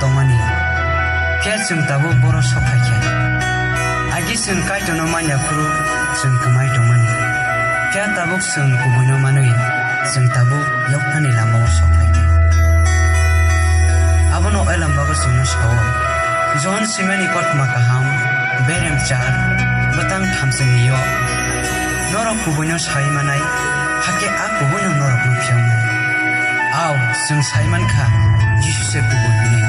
tongani ke sung tabu boro sokhakhe agi sung kai tono manya kuru sung kamai tongani ke tabu sung kubuno manui sung tabu yokhani lamo sokhakhe abono elam bago sung shawo zon simani kot makaham berem char batang thamsaniyo norok kubuno sai manai hake a kubuno norok no phiam aw sung saiman kha jisu se kubuno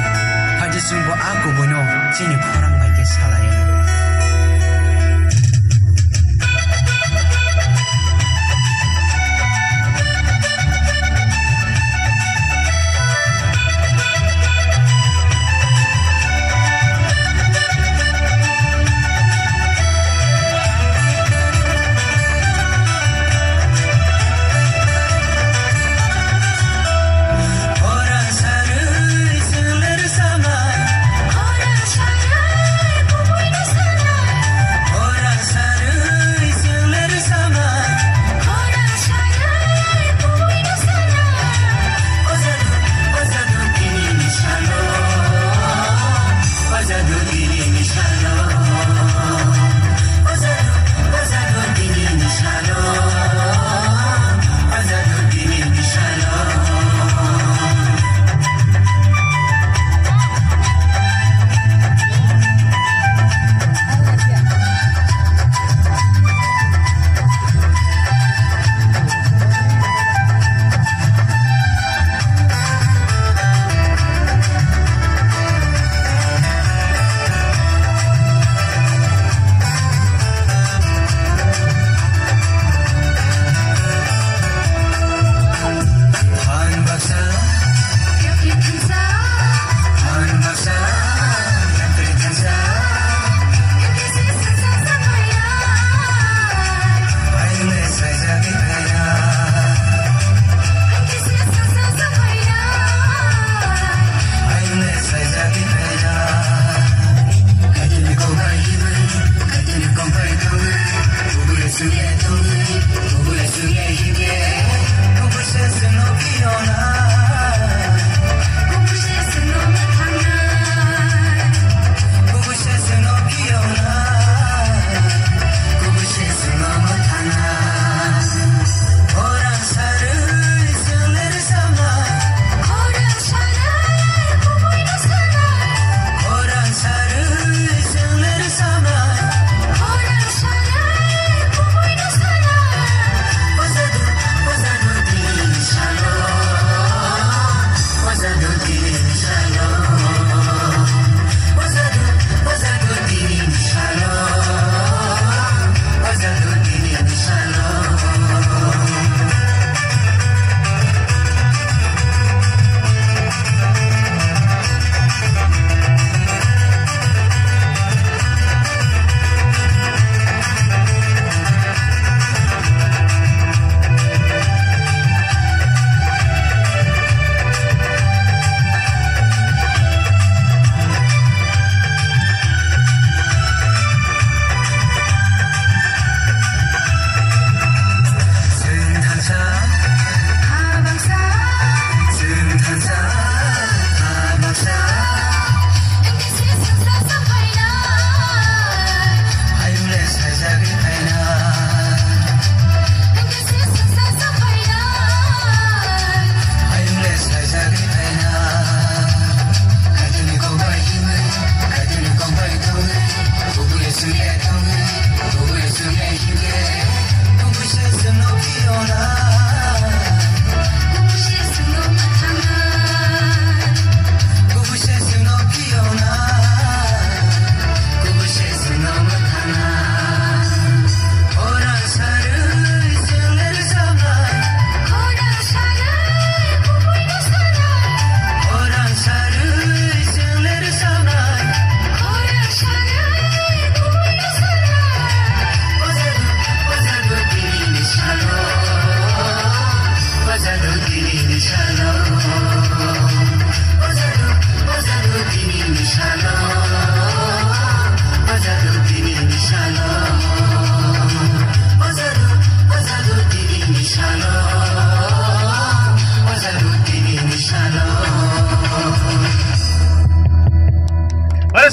haji sung bo a kubuno chini khorang bai ke salaya Jadi